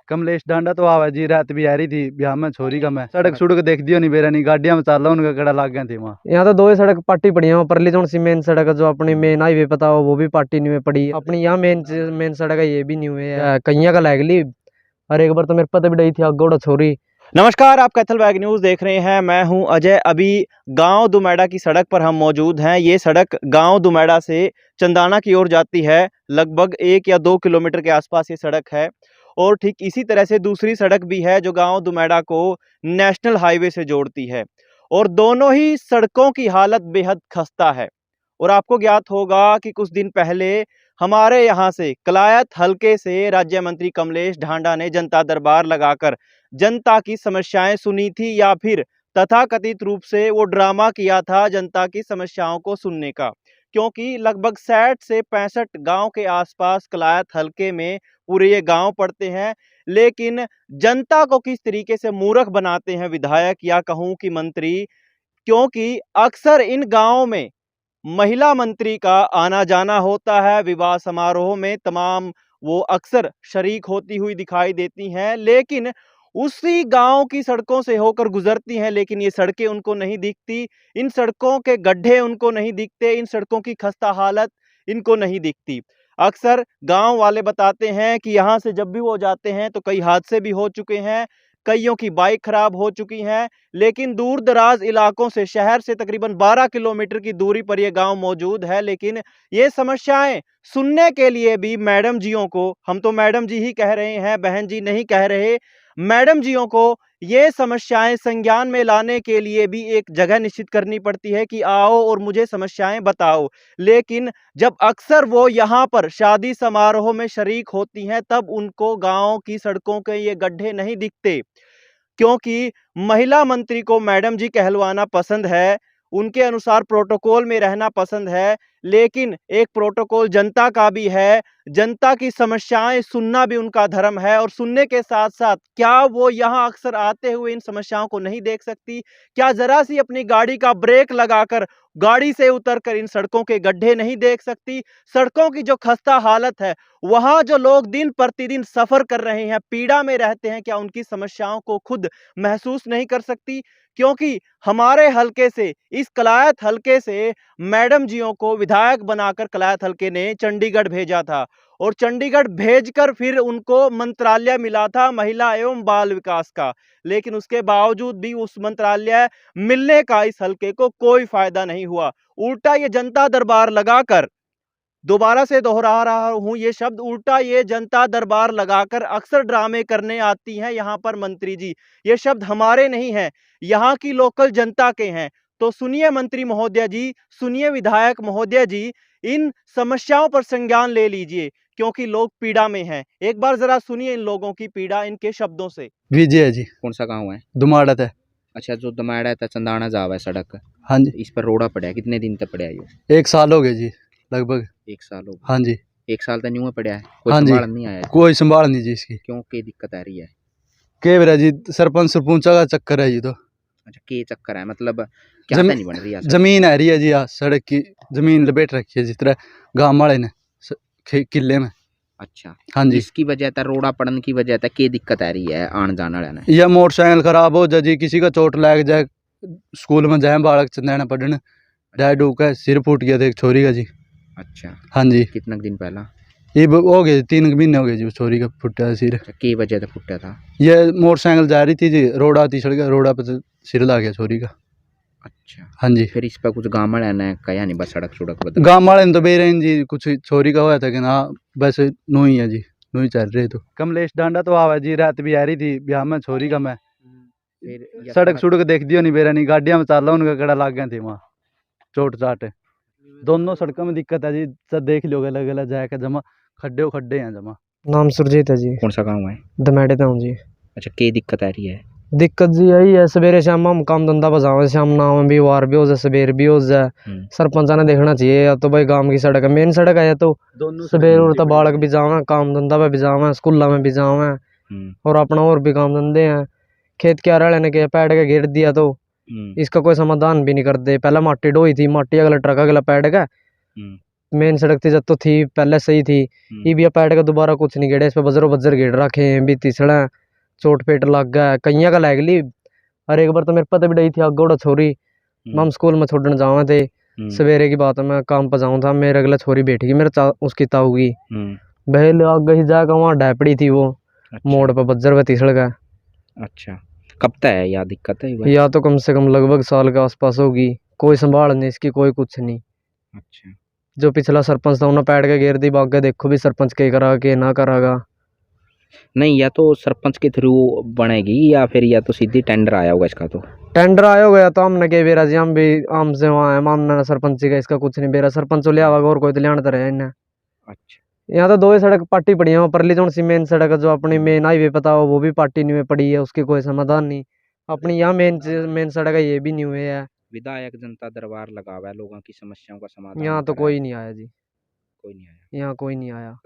कमलेश ढांडा तो आवा जी, रात भी आ रही थी ब्याह में छोरी का। मैं सड़क सुड़क देख दियो नहीं बेरा नहीं, गाड़ियां में चाल उनका कड़ा लाग गए थे वहाँ। यहाँ तो दो ही सड़क पार्टी पड़ी है, परली जोन सी मेन सड़क जो अपनी मेन हाईवे पता हो वो भी पार्टी नहीं हुई पड़ी। अपनी यहाँ मेन सड़क है ये भी नहीं हुई है, कहीं का लागली। और एक बार तो मेरे पता भी डई थी अगोड़ा छोरी। नमस्कार, आप कैथल बैग न्यूज़ देख रहे हैं। मैं हूं अजय। अभी गांव दुमैड़ा की सड़क पर हम मौजूद हैं। ये सड़क गांव दुमैड़ा से चंदाना की ओर जाती है। लगभग 1 या 2 किलोमीटर के आसपास ये सड़क है। और ठीक इसी तरह से दूसरी सड़क भी है जो गांव दुमैड़ा को नेशनल हाईवे से जोड़ती है। और दोनों ही सड़कों की हालत बेहद खस्ता है। और आपको ज्ञात होगा कि कुछ दिन पहले हमारे यहाँ से कलायत हलके से राज्य मंत्री कमलेश ढांडा ने जनता दरबार लगाकर जनता की समस्याएं सुनी थी, या फिर तथाकथित रूप से वो ड्रामा किया था जनता की समस्याओं को सुनने का। क्योंकि लगभग 60 से 65 गांव के आसपास कलायत हलके में पूरे ये गांव पड़ते हैं। लेकिन जनता को किस तरीके से मूर्ख बनाते हैं विधायक या कहूं कि मंत्री, क्योंकि अक्सर इन गांवों में महिला मंत्री का आना जाना होता है। विवाह समारोह में तमाम वो अक्सर शरीक होती हुई दिखाई देती हैं, लेकिन उसी गांव की सड़कों से होकर गुजरती हैं। लेकिन ये सड़कें उनको नहीं दिखती, इन सड़कों के गड्ढे उनको नहीं दिखते, इन सड़कों की खस्ता हालत इनको नहीं दिखती। अक्सर गांव वाले बताते हैं कि यहाँ से जब भी वो जाते हैं तो कई हादसे भी हो चुके हैं, कईयों की बाइक खराब हो चुकी हैं। लेकिन दूर दराज इलाकों से, शहर से तकरीबन 12 किलोमीटर की दूरी पर यह गांव मौजूद है। लेकिन ये समस्याएं सुनने के लिए भी मैडम जियों को, हम तो मैडम जी ही कह रहे हैं, बहन जी नहीं कह रहे, मैडम जियों को ये समस्याएं संज्ञान में लाने के लिए भी एक जगह निश्चित करनी पड़ती है कि आओ और मुझे समस्याएं बताओ। लेकिन जब अक्सर वो यहाँ पर शादी समारोह में शरीक होती हैं तब उनको गांव की सड़कों के ये गड्ढे नहीं दिखते। क्योंकि महिला मंत्री को मैडम जी कहलवाना पसंद है, उनके अनुसार प्रोटोकॉल में रहना पसंद है। लेकिन एक प्रोटोकॉल जनता का भी है, जनता की समस्याएं सुनना भी उनका धर्म है। और सुनने के साथ साथ क्या वो यहाँ अक्सर आते हुए इन समस्याओं को नहीं देख सकती? क्या जरा सी अपनी गाड़ी का ब्रेक लगाकर गाड़ी से उतरकर इन सड़कों के गड्ढे नहीं देख सकती? सड़कों की जो खस्ता हालत है, वहां जो लोग दिन प्रतिदिन सफर कर रहे हैं, पीड़ा में रहते हैं, क्या उनकी समस्याओं को खुद महसूस नहीं कर सकती? क्योंकि हमारे हलके से, इस कलायत हलके से मैडम जियों को विधायक बनाकर कलायत हलके ने चंडीगढ़ भेजा था। और चंडीगढ़ भेजकर फिर उनको मंत्रालय मिला था महिला एवं बाल विकास का। लेकिन उसके बावजूद भी उस मंत्रालय मिलने का इस हलके को कोई फायदा नहीं हुआ। उल्टा ये जनता दरबार लगाकर, दोबारा से दोहरा रहा हूं ये शब्द, उल्टा ये जनता दरबार लगाकर अक्सर ड्रामे करने आती हैं यहाँ पर मंत्री जी। ये शब्द हमारे नहीं हैं, यहाँ की लोकल जनता के हैं। तो सुनिए मंत्री महोदय जी, सुनिए विधायक महोदय जी, इन समस्याओं पर संज्ञान ले लीजिए, क्योंकि लोग पीड़ा में हैं। एक बार जरा सुनिए इन लोगों की पीड़ा इनके शब्दों से। विजय जी। कौन सा गांव है? दुमाड़ा था। अच्छा, जो दमाड़ा है चंदाना जावा है सड़क। हाँ जी। इस पर रोड़ा पड़ा है, कितने दिन तक पड़ा है? ये 1 साल हो गए जी, लगभग 1 साल हो गया। हाँ जी। 1 साल तक न्यू में पड़ा है, कोई हाँ जी। संभाल नहीं आया? कोई संभाल नहीं जी इसकी। क्यों, क्या दिक्कत आ रही है? के बेरा जी सरपंच सरपंचा का चक्कर है जी। तो अच्छा, के चक्कर है मतलब क्या नहीं बन रही है? जमीन आ रही है जी, सड़क की जमीन लपेट रखी है जिस तरह गांव वाले ने किले में। अच्छा हाँ जी। इसकी वजह था, रोड़ा पड़ने की वजह था, क्या दिक्कत आ रही है आने जाने वाले ने? यह मोटरसाइकिल खराब हो जाए जी, किसी का चोट लग जाए, स्कूल में जाए बालक चंदेना पढ़ने, डैड डूब सिर फूट गया था एक छोरी का जी। अच्छा। हाँ जी। कितना दिन पहला? ये हो गए 3 महीने हो गए जी, छोरी का फुटा सिर। अच्छा, क्या वजह था फुटा था? ये मोटरसाइकिल जा रही थी जी, रोड़ा थी सड़क, रोड़ा पर सिर ला गया छोरी का। अच्छा। हाँ जी। फिर इस पर कुछ गाँव वाले ने कहा नहीं, बस सड़क सड़क बदल? गाँव वाले ने तो बेरे जी, कुछ छोरी का हुआ था कि ना बस नू ही है जी, नू ही चल रहे। तो कमलेश ढांडा तो आवा जी, रात भी आ रही थी ब्याह में छोरी का। मैं फिर सड़क सुड़क देख दियो नहीं बेरा नहीं, गाड़ियां में चाल उनका कड़ा लाग गए थे वहाँ, चोट चाट। दोनों सड़कों में दिक्कत है जी, सब देख लो, अलग अलग जाके जमा खड्डे खड्डे हैं जमा। नाम सुरजीत है जी। कौन सा गाँव है? दमेड़े था जी। अच्छा, क्या दिक्कत आ रही है? दिक्कत जी यही है, सवेरे शाम हम काम धंधा बजावे, शाम नाम भी वार भी हो जाए, सवेर भी हो जाए। सरपंच ने देखना चाहिए, या तो भाई गांव की सड़क है, मेन सड़क है, या तो सवेर उठता बालक भी जावे, काम धंधा पे भी जावे, स्कूल में भी जावे, और अपना और भी काम धंधे हैं। खेत के आरे ने के पैड के घेर दिया तो इसका कोई समाधान भी नहीं कर दे। पहले माटी ढोई थी, माटी अगला ट्रक अगला पैड का, मेन सड़क थी जब तो थी पहले सही थी। ये भी पैड का दोबारा कुछ नहीं गेड़े, इस पे बजरो बजर गेड़ रखे हैं भी तीसरा चोट पेट लग गया कईया का लग ली। और एक बार तो मेरे पता भी डई थी आगोड़ा छोरी हम स्कूल में छोड़ने जावा थे। सवेरे की बात है, मैं काम पर जाऊँ था, मेरे अगला छोरी बैठी मेरे उसकी ताऊ की बहल आग गई जाकर वहाँ डैपड़ी थी वो मोड़ पर बज्जर व तीसड़ का। अच्छा, कब तक है या दिक्कत है ये? या तो कम से कम लगभग साल के आसपास होगी, कोई संभाल नहीं इसकी, कोई कुछ नहीं। अच्छा, जो पिछला सरपंच था उन्हें पैड के घेर दी बाग देखो भी सरपंच के करा के ना करागा। नहीं या तो सरपंच के थ्रू बनेगी या फिर या तो सीधी टेंडर आया होगा इसका। तो टेंडर आया हो गया तो हमने के बेरा जी हम भी हमसे वहाँ है मामला सरपंची का, इसका कुछ नहीं बेरा सरपंच ले आवागा और कोई तो लियान तो रहे इन्हें। अच्छा, यहाँ तो दो ही सड़क पार्टी पड़ी है, परली जो सी मेन सड़क है जो अपनी मेन हाईवे पता हो वो भी पार्टी नहीं में पड़ी है, उसकी कोई समाधान नहीं। अपनी यहाँ मेन सड़क है ये भी नहीं हुए है। विधायक जनता दरबार लगा हुआ है, लोगों की समस्याओं का समाधान यहाँ तो कर रहा है। कोई नहीं आया जी, कोई नहीं आया। यहाँ कोई नहीं आया।